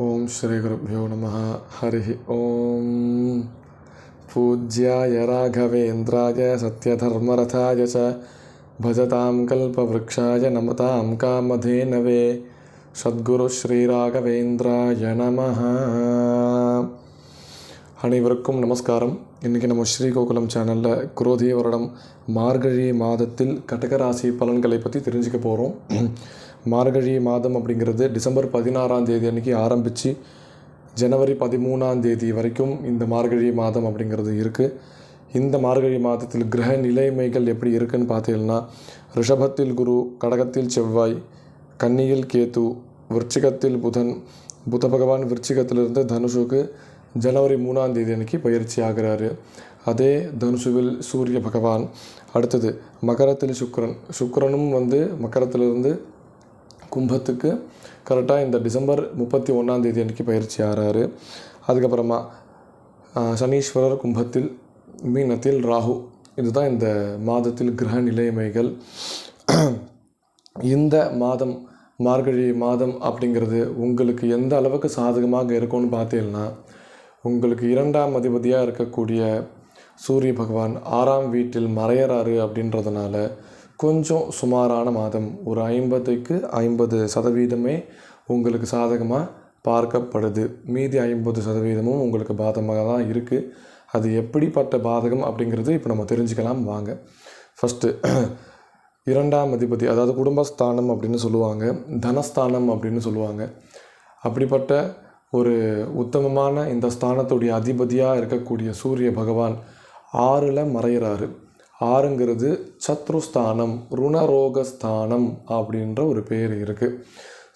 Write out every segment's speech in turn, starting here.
ஓம் ஸ்ரீ குருப்யோ நமः. ஹரி ஓம். பூஜ்யாய ராகவேந்திராய சத்யதர்மரதாய ச பஜதாம் கல்பவ்ருக்ஷாய நமதாம் காமதேனவே. சத்குரு ஸ்ரீ ராகவேந்திராய நமः. அனைவருக்கும் நமஸ்காரம். இன்றைக்கி நம்ம ஸ்ரீகோகுலம் சேனலில் குரோதிய வருடம் மார்கழி மாதத்தில் கடகராசி பலன்களை பற்றி தெரிஞ்சுக்க போகிறோம். மார்கழி மாதம் அப்படிங்கிறது டிசம்பர் 16ஆம் தேதி அன்றைக்கி ஆரம்பித்து ஜனவரி 13ஆம் தேதி வரைக்கும் இந்த மார்கழி மாதம் அப்படிங்கிறது இருக்குது. இந்த மார்கழி மாதத்தில் கிரக நிலைமைகள் எப்படி இருக்குதுன்னு பார்த்தீங்கன்னா, ரிஷபத்தில் குரு, கடகத்தில் செவ்வாய், கன்னியில் கேது, விருச்சிகத்தில் புதன். புத பகவான் விருச்சிகத்திலிருந்து தனுஷுக்கு ஜனவரி 3ஆம் தேதி அன்றைக்கி பயிற்சி ஆகிறாரு. அதே தனுஷுவில் சூரிய பகவான். அடுத்தது மகரத்தில் சுக்கிரனும் மகரத்திலிருந்து கும்பத்துக்கு கரெக்டாக இந்த டிசம்பர் 31ஆம் தேதி அன்றைக்கி பயிற்சி ஆகிறாரு. அதுக்கப்புறமா சனீஸ்வரர் கும்பத்தில், மீனத்தில் ராகு. இதுதான் இந்த மாதத்தில் கிரக நிலைமைகள். இந்த மாதம் மார்கழி மாதம் அப்படிங்கிறது உங்களுக்கு எந்த அளவுக்கு சாதகமாக இருக்கும்னு பார்த்தீங்கன்னா, உங்களுக்கு 2ஆம் அதிபதியாக இருக்கக்கூடிய சூரிய பகவான் 6ஆம் வீட்டில் மறையறாரு அப்படின்றதுனால கொஞ்சம் சுமாரான மாதம். ஒரு 50க்கு 50% உங்களுக்கு சாதகமாக பார்க்கப்படுது. மீதி 50% உங்களுக்கு பாதகமாக தான் இருக்குது. அது எப்படிப்பட்ட பாதகம் அப்படிங்கிறது இப்போ நம்ம தெரிஞ்சுக்கலாம் வாங்க. ஃபஸ்ட்டு 2ஆம் அதிபதி, அதாவது குடும்பஸ்தானம் அப்படின்னு சொல்லுவாங்க, தனஸ்தானம் அப்படின்னு சொல்லுவாங்க. அப்படிப்பட்ட ஒரு உத்தமமான இந்த ஸ்தானத்துடைய அதிபதியாக இருக்கக்கூடிய சூரிய பகவான் 6ல் மறையிறாரு. 6ங்கிறது சத்ருஸ்தானம், ருணரோகஸ்தானம் அப்படின்ற ஒரு பேர் இருக்குது.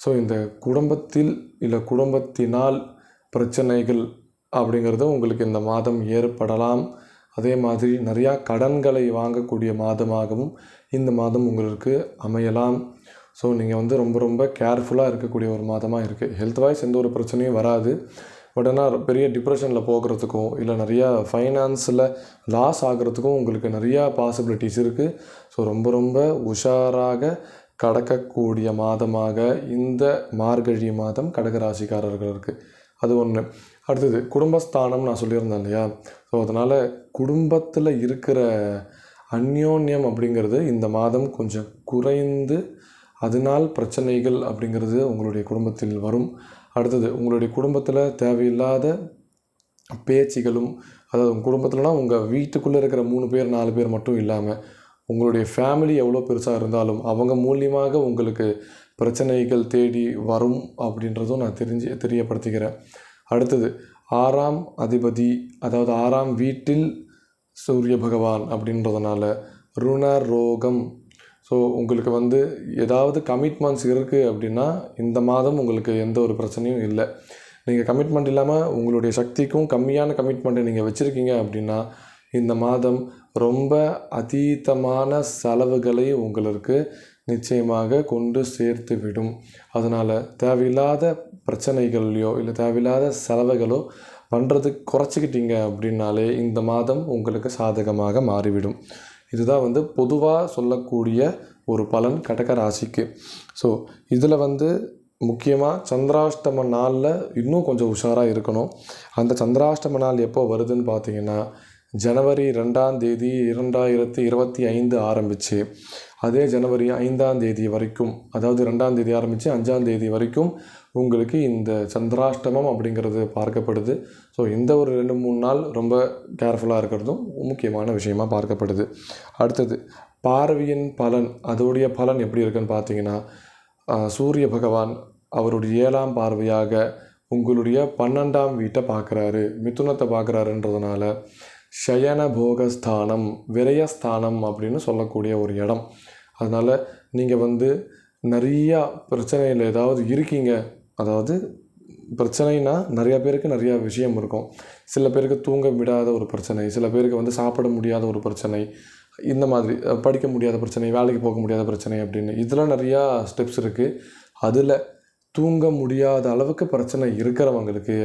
ஸோ இந்த குடும்பத்தில் இல்லை குடும்பத்தினால் பிரச்சனைகள் அப்படிங்கிறது உங்களுக்கு இந்த மாதம் ஏற்படலாம். அதே மாதிரி நிறையா கடன்களை வாங்கக்கூடிய மாதமாகவும் இந்த மாதம் உங்களுக்கு அமையலாம். ஸோ நீங்கள் ரொம்ப ரொம்ப கேர்ஃபுல்லாக இருக்கக்கூடிய ஒரு மாதமாக இருக்குது. ஹெல்த் வைஸ் எந்த ஒரு பிரச்சனையும் வராது. பட் ஆனால் பெரிய டிப்ரெஷனில் போகிறதுக்கும் இல்லை நிறையா ஃபைனான்ஸில் லாஸ் ஆகிறதுக்கும் உங்களுக்கு நிறையா பாசிபிலிட்டிஸ் இருக்குது. ஸோ ரொம்ப ரொம்ப உஷாராக கடக்கக்கூடிய மாதமாக இந்த மார்கழி மாதம் கடகராசிக்காரர்களுக்கு அது ஒன்று. அடுத்தது குடும்பஸ்தானம் நான் சொல்லியிருந்தேன் இல்லையா. ஸோ அதனால் குடும்பத்தில் இருக்கிற அந்யோன்யம் அப்படிங்கிறது இந்த மாதம் கொஞ்சம் குறைந்து அதனால் பிரச்சனைகள் அப்படிங்கிறது உங்களுடைய குடும்பத்தில் வரும். அடுத்தது உங்களுடைய குடும்பத்தில் தேவையில்லாத பேச்சுகளும், அதாவது உங்கள் குடும்பத்தில்னா உங்கள் வீட்டுக்குள்ளே இருக்கிற 3 பேர் 4 பேர் மட்டும் இல்லாமல் உங்களுடைய ஃபேமிலி எவ்வளோ பெருசாக இருந்தாலும் அவங்க மூலியமாக உங்களுக்கு பிரச்சனைகள் தேடி வரும் அப்படின்றதும் நான் தெரியப்படுத்திக்கிறேன். அடுத்தது 6ஆம் அதிபதி, அதாவது 6ஆம் வீட்டில் சூரிய பகவான் அப்படின்றதுனால ருணரோகம். ஸோ உங்களுக்கு ஏதாவது கமிட்மெண்ட்ஸ் இருக்குது அப்படின்னா இந்த மாதம் உங்களுக்கு எந்த ஒரு பிரச்சனையும் இல்லை. நீங்கள் கமிட்மெண்ட் இல்லாமல் உங்களுடைய சக்திக்கும் கம்மியான கமிட்மெண்ட்டை நீங்கள் வச்சுருக்கீங்க அப்படின்னா இந்த மாதம் ரொம்ப அதீதமான செலவுகளை உங்களுக்கு நிச்சயமாக கொண்டு சேர்த்து விடும். அதனால் தேவையில்லாத பிரச்சனைகள்லையோ இல்லை தேவையில்லாத செலவுகளோ பண்ணுறதுக்கு குறைச்சிக்கிட்டீங்க அப்படின்னாலே இந்த மாதம் உங்களுக்கு சாதகமாக மாறிவிடும். இதுதான் பொதுவாக சொல்லக்கூடிய ஒரு பலன் கடக ராசிக்கு. ஸோ இதில் முக்கியமாக சந்திராஷ்டம நாளில் இன்னும் கொஞ்சம் உஷாராக இருக்கணும். அந்த சந்திராஷ்டம நாள் எப்போ வருதுன்னு பார்த்தீங்கன்னா, ஜனவரி 2ஆம் தேதி 2025 ஆரம்பித்து அதே ஜனவரி 5ஆம் தேதி வரைக்கும், அதாவது 2ஆம் தேதி ஆரம்பித்து 5ஆம் தேதி வரைக்கும் உங்களுக்கு இந்த சந்திராஷ்டமம் அப்படிங்கிறது பார்க்கப்படுது. ஸோ இந்த ஒரு 2-3 நாள் ரொம்ப கேர்ஃபுல்லாக இருக்கிறதும் முக்கியமான விஷயமாக பார்க்கப்படுது. அடுத்தது பார்வையின் பலன். அதோடைய பலன் எப்படி இருக்குன்னு பார்த்தீங்கன்னா, சூரிய பகவான் அவருடைய 7ஆம் பார்வையாக உங்களுடைய 12ஆம் வீட்டை பார்க்குறாரு, மிதுனத்தை பார்க்குறாருன்றதுனால சயன போகஸ்தானம், விரயஸ்தானம் அப்படின்னு சொல்லக்கூடிய ஒரு இடம். அதனால் நீங்கள் நிறையா பிரச்சனையில் ஏதாவது இருக்கீங்க. அதாவது பிரச்சனைனா நிறையா பேருக்கு நிறையா விஷயம் இருக்கும். சில பேருக்கு தூங்க விடாத ஒரு பிரச்சனை, சில பேருக்கு சாப்பிட முடியாத ஒரு பிரச்சனை, இந்த மாதிரி படிக்க முடியாத பிரச்சனை, வேலைக்கு போக முடியாத பிரச்சனை அப்படின்னு இதெல்லாம் நிறையா ஸ்டெப்ஸ் இருக்குது. அதில் தூங்க முடியாத அளவுக்கு பிரச்சனை இருக்கிறவங்களுக்கு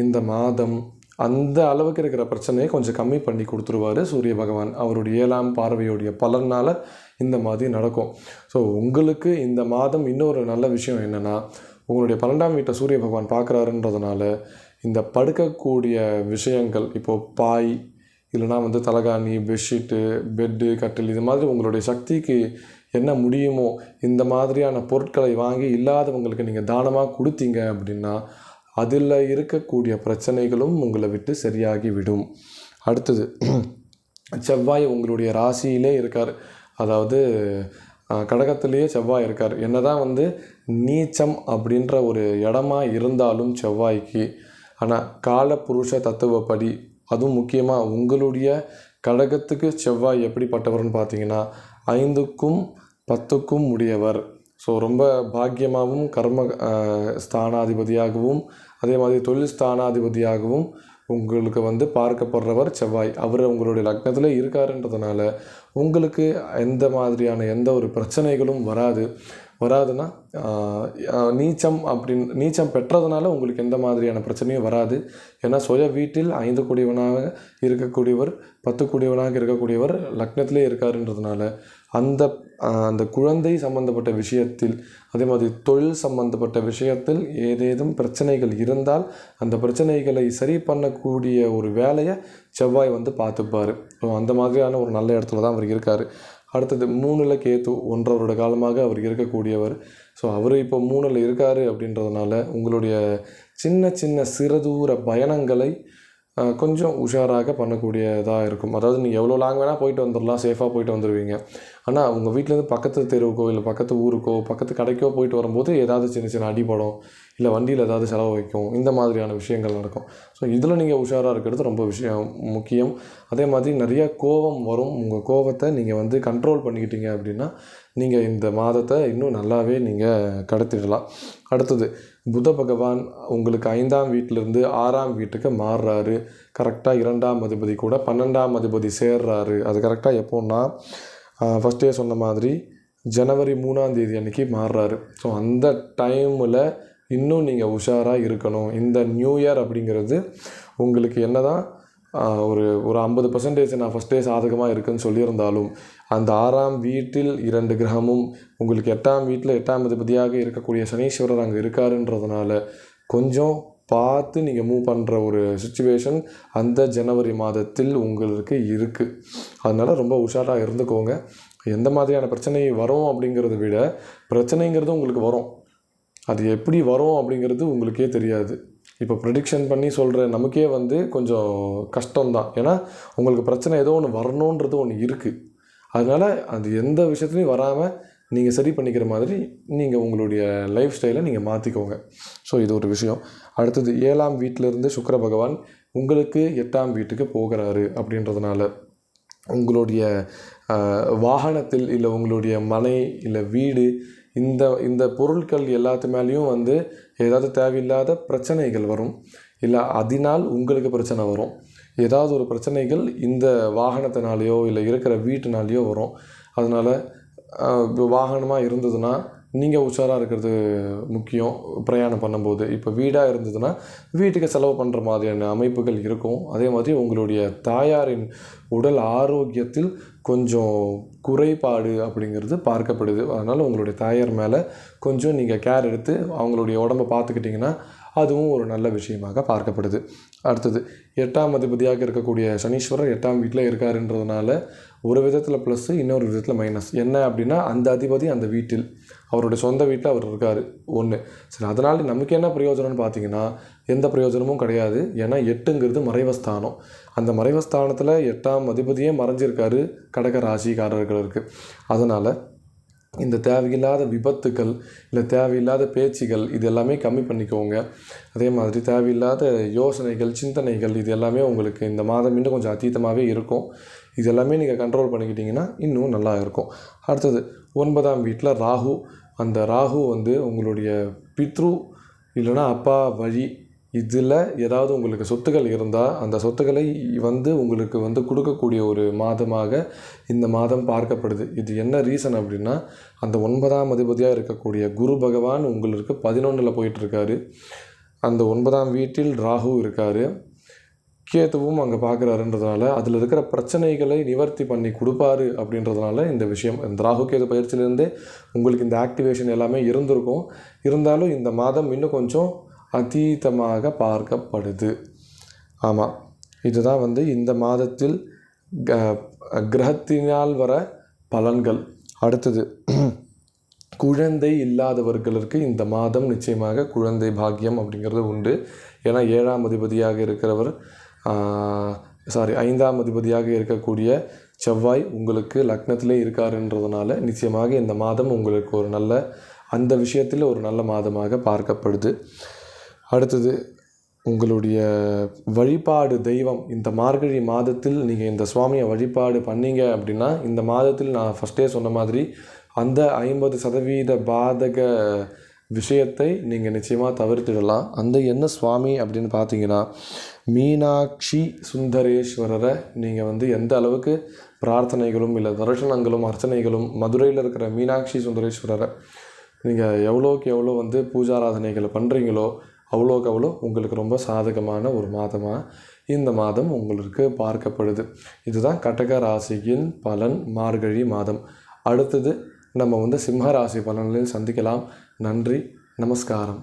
இந்த மாதம் அந்த அளவுக்கு இருக்கிற பிரச்சனையை கொஞ்சம் கம்மி பண்ணி கொடுத்துருவார் சூரிய பகவான். அவருடைய 7ஆம் பார்வையுடைய பலனால் இந்த மாதிரி நடக்கும். ஸோ உங்களுக்கு இந்த மாதம் இன்னொரு நல்ல விஷயம் என்னென்னா, உங்களுடைய 12ஆம் வீட்டை சூரிய பகவான் பார்க்குறாருன்றதுனால இந்த படுக்கக்கூடிய விஷயங்கள், இப்போது பாய் இல்லைனா வந்து தலகாணி, பெட்ஷீட்டு, பெட்டு, கட்டில், இது மாதிரி உங்களுடைய சக்திக்கு என்ன முடியுமோ இந்த மாதிரியான பொருட்களை வாங்கி இல்லாதவங்களுக்கு நீங்கள் தானமாக கொடுத்தீங்க அப்படின்னா அதில் இருக்கக்கூடிய பிரச்சனைகளும் உங்களை விட்டு சரியாகி விடும். அடுத்தது, செவ்வாய் உங்களுடைய ராசியிலே இருக்கார். அதாவது கடகத்திலேயே செவ்வாய் இருக்கார். என்னதான் வந்து நீச்சம் அப்படின்ற ஒரு இடமா இருந்தாலும் செவ்வாய்க்கு, ஆனால் காலபுருஷ தத்துவப்படி, அதுவும் முக்கியமாக உங்களுடைய கடகத்துக்கு செவ்வாய் எப்படிப்பட்டவர்னு பார்த்தீங்கன்னா 5க்கும் 10க்கும் உடையவர். ஸோ ரொம்ப பாக்கியமாகவும் கர்ம ஸ்தானாதிபதியாகவும் அதே மாதிரி தொழில் ஸ்தானாதிபதியாகவும் உங்களுக்கு வந்து பார்க்கப்படுறவர் செவ்வாய். அவர் உங்களுடைய லக்னத்தில் இருக்காருன்றதுனால உங்களுக்கு எந்த மாதிரியான எந்த ஒரு பிரச்சனைகளும் வராதுன்னா நீச்சம் பெற்றதுனால உங்களுக்கு எந்த மாதிரியான பிரச்சனையும் வராது. ஏன்னா சுய வீட்டில் 5 கூடியவனாக இருக்கக்கூடியவர் 10 கூடியவனாக இருக்கக்கூடியவர் லக்னத்திலே இருக்காருன்றதுனால அந்த குழந்தை சம்பந்தப்பட்ட விஷயத்தில், அதே மாதிரி தொழில் சம்பந்தப்பட்ட விஷயத்தில் ஏதேதும் பிரச்சனைகள் இருந்தால் அந்த பிரச்சனைகளை சரி பண்ணக்கூடிய ஒரு வேலையை செவ்வாய் வந்து பார்த்துப்பார். ஸோ அந்த மாதிரியான ஒரு நல்ல இடத்துல தான் அவர் இருக்கார். அடுத்தது 3ல் கேத்து 1.5 வருட காலமாக அவர் இருக்கக்கூடியவர். ஸோ அவர் இப்போ 3ல் இருக்கார் அப்படின்றதுனால உங்களுடைய சின்ன சின்ன சிறுதூர பயணங்களை கொஞ்சம் உஷாராக பண்ணக்கூடியதாக இருக்கும். அதாவது நீங்கள் எவ்வளோ லாங் வேணால் போயிட்டு வந்துடலாம், சேஃபாக போயிட்டு வந்துடுவீங்க. ஆனால் உங்கள் வீட்டிலேருந்து பக்கத்து தெருவுக்கோ இல்லை பக்கத்து ஊருக்கோ பக்கத்து கடைக்கோ போயிட்டு வரும்போது ஏதாவது சின்ன சின்ன அடிபடும், இல்லை வண்டியில் ஏதாவது செலவு வைக்கும், இந்த மாதிரியான விஷயங்கள் நடக்கும். ஸோ இதில் நீங்கள் உஷாராக இருக்கிறது ரொம்ப முக்கியம். அதே மாதிரி நிறைய கோபம் வரும். உங்கள் கோபத்தை நீங்கள் வந்து கண்ட்ரோல் பண்ணிக்கிட்டீங்க அப்படின்னா நீங்கள் இந்த மாதத்தை இன்னும் நல்லாவே நீங்கள் கடத்திடலாம். அடுத்தது, புத பகவான் உங்களுக்கு 5ஆம் வீட்டிலேருந்து 6ஆம் வீட்டுக்கு மாறுறாரு. கரெக்டாக 2ஆம் அதிபதி கூட 12ஆம் அதிபதி சேர்றாரு. அது கரெக்டாக எப்போன்னா ஃபஸ்ட்டே சொன்ன மாதிரி ஜனவரி 3ஆம் தேதி அன்றைக்கி மாறுறாரு. ஸோ அந்த டைமில் இன்னும் நீங்கள் உஷாராக இருக்கணும். இந்த நியூ இயர் அப்படிங்கிறது உங்களுக்கு என்ன தான் ஒரு 50% நான் ஃபஸ்ட்டே சாதகமாக இருக்குதுன்னு சொல்லியிருந்தாலும் அந்த 6ஆம் வீட்டில் 2 கிரகமும் உங்களுக்கு 8ஆம் வீட்டில் 8ஆம் அதிபதியாக இருக்கக்கூடிய சனீஸ்வரர் அங்கே இருக்காருன்றதுனால கொஞ்சம் பார்த்து நீங்கள் மூவ் பண்ணுற ஒரு சுச்சுவேஷன் அந்த ஜனவரி மாதத்தில் உங்களுக்கு இருக்குது. அதனால் ரொம்ப உஷாராக இருந்துக்கோங்க. எந்த மாதிரியான பிரச்சனை வரும் அப்படிங்கிறத விட பிரச்சனைங்கிறது உங்களுக்கு வரும், அது எப்படி வரும் அப்படிங்கிறது உங்களுக்கே தெரியாது. இப்போ ப்ரெடிக்ஷன் பண்ணி சொல்கிற நமக்கே வந்து கொஞ்சம் கஷ்டம்தான். ஏன்னா உங்களுக்கு பிரச்சனை ஏதோ ஒன்று வரணுன்றது ஒன்று இருக்குது. அதனால் அது எந்த விஷயத்துலையும் வராமல் நீங்கள் சரி பண்ணிக்கிற மாதிரி நீங்கள் உங்களுடைய லைஃப் ஸ்டைலை நீங்கள் மாற்றிக்கோங்க. ஸோ இது ஒரு விஷயம். அடுத்தது 7ஆம் வீட்டிலேருந்து சுக்கிர பகவான் உங்களுக்கு 8ஆம் வீட்டுக்கு போகிறாரு. அப்படின்றதுனால உங்களுடைய வாகனத்தில் இல்லை உங்களுடைய மனை இல்லை வீடு இந்த பொருட்கள் எல்லாத்து மேலேயும் வந்து ஏதாவது தேவையில்லாத பிரச்சனைகள் வரும், இல்லை அதனால் உங்களுக்கு பிரச்சனை வரும். ஏதாவது ஒரு பிரச்சனைகள் இந்த வாகனத்தினாலேயோ இல்லை இருக்கிற வீட்டுனாலேயோ வரும். அதனால் வாகனமாக இருந்ததுன்னா நீங்கள் உஷாராக இருக்கிறது முக்கியம். பிரயாணம் பண்ணும்போது இப்போ வீடாக இருந்ததுன்னா வீட்டுக்கு செலவு பண்ணுற மாதிரியான அமைப்புகள் இருக்கும். அதே மாதிரி உங்களுடைய தாயாரின் உடல் ஆரோக்கியத்தில் கொஞ்சம் குறைபாடு அப்படிங்கிறது பார்க்கப்படுது. அதனால் உங்களுடைய தாயார் மேலே கொஞ்சம் நீங்கள் கேர் எடுத்து அவங்களுடைய உடம்பை பார்த்துக்கிட்டிங்கன்னா அதுவும் ஒரு நல்ல விஷயமாக பார்க்கப்படுது. அடுத்தது, 8ஆம் அதிபதியாக இருக்கக்கூடிய சனீஸ்வரர் 8ஆம் வீட்டில் இருக்காருன்றதுனால ஒரு விதத்தில் ப்ளஸ்ஸு, இன்னொரு விதத்தில் மைனஸ். என்ன அப்படின்னா அந்த அதிபதி அந்த வீட்டில் அவருடைய சொந்த வீட்டில் அவர் இருக்கார் ஒன்று. சரி, அதனால் நமக்கு என்ன பிரயோஜனம்னு பார்த்தீங்கன்னா எந்த பிரயோஜனமும் கிடையாது. ஏன்னா 8ங்கிறது மறைவஸ்தானம். அந்த மறைவஸ்தானத்தில் 8ஆம் அதிபதியே மறைஞ்சிருக்காரு கடக ராசிக்காரர்களுக்கு. அதனால் இந்த தேவையில்லாத விபத்துக்கள் இல்லை தேவையில்லாத பேச்சுகள் இது எல்லாமே கம்மி பண்ணிக்கோங்க. அதே மாதிரி தேவையில்லாத யோசனைகள் சிந்தனைகள் இது எல்லாமே உங்களுக்கு இந்த மாதம் இன்னும் கொஞ்சம் அதீதமாகவே இருக்கும். இது எல்லாமே நீங்கள் கண்ட்ரோல் பண்ணிக்கிட்டிங்கன்னா இன்னும் நல்லா இருக்கும். அடுத்தது 9ஆம் வீட்டில் ராகு. அந்த ராகு வந்து உங்களுடைய பித்ரு இல்லைனா அப்பா வழி இதில் ஏதாவது உங்களுக்கு சொத்துக்கள் இருந்தால் அந்த சொத்துக்களை வந்து உங்களுக்கு வந்து கொடுக்கக்கூடிய ஒரு மாதமாக இந்த மாதம் பார்க்கப்படுது. இது என்ன ரீசன் அப்படின்னா அந்த 9ஆம் அதிபதியாக இருக்கக்கூடிய குரு பகவான் உங்களுக்கு 11ல் போயிட்டுருக்காரு. அந்த 9ஆம் வீட்டில் ராகு இருக்கார். கேத்துவும் அங்கே பார்க்குறாருன்றதுனால அதில் இருக்கிற பிரச்சனைகளை நிவர்த்தி பண்ணி கொடுப்பாரு அப்படின்றதுனால இந்த விஷயம் இந்த ராகு கேது பயிற்சியிலேருந்தே உங்களுக்கு இந்த ஆக்டிவேஷன் எல்லாமே இருந்திருக்கும். இருந்தாலும் இந்த மாதம் இன்னும் கொஞ்சம் அதீதமாக பார்க்கப்படுது. ஆமாம், இதுதான் வந்து இந்த மாதத்தில் கிரகத்தினால் வர பலன்கள். அடுத்தது குழந்தை இல்லாதவர்களுக்கு இந்த மாதம் நிச்சயமாக குழந்தை பாக்கியம் அப்படிங்கிறது உண்டு. ஏன்னா 7ஆம் அதிபதியாக இருக்கிறவர் 5ஆம் அதிபதியாக இருக்கக்கூடிய செவ்வாய் உங்களுக்கு லக்னத்திலே இருக்காருன்றதுனால நிச்சயமாக இந்த மாதம் உங்களுக்கு ஒரு நல்ல அந்த விஷயத்தில் ஒரு நல்ல மாதமாக பார்க்கப்படுது. அடுத்தது உங்களுடைய வழிபாடு தெய்வம் இந்த மார்கழி மாதத்தில் நீங்கள் இந்த சுவாமியை வழிபாடு பண்ணீங்க அப்படின்னா இந்த மாதத்தில் நான் ஃபஸ்ட்டே சொன்ன மாதிரி அந்த 50% பாதக விஷயத்தை நீங்கள் நிச்சயமாக தவிர்த்திடலாம். அந்த என்ன சுவாமி அப்படின்னு பார்த்தீங்கன்னா மீனாட்சி சுந்தரேஸ்வரரை நீங்கள் வந்து எந்த அளவுக்கு பிரார்த்தனைகளும் இல்லை தரிசனங்களும் அர்ச்சனைகளும் மதுரையில் இருக்கிற மீனாட்சி சுந்தரேஸ்வரரை நீங்கள் எவ்வளோக்கு எவ்வளோ வந்து பூஜாராதனைகளை பண்ணுறீங்களோ அவ்வளோக்கு அவ்வளோ உங்களுக்கு ரொம்ப சாதகமான ஒரு மாதமாக இந்த மாதம் உங்களுக்கு பார்க்கப்படுது. இதுதான் கடக ராசியின் பலன் மார்கழி மாதம். அடுத்தது நம்ம வந்து சிம்ம ராசி பலன்களில் சந்திக்கலாம். நன்றி, நமஸ்காரம்.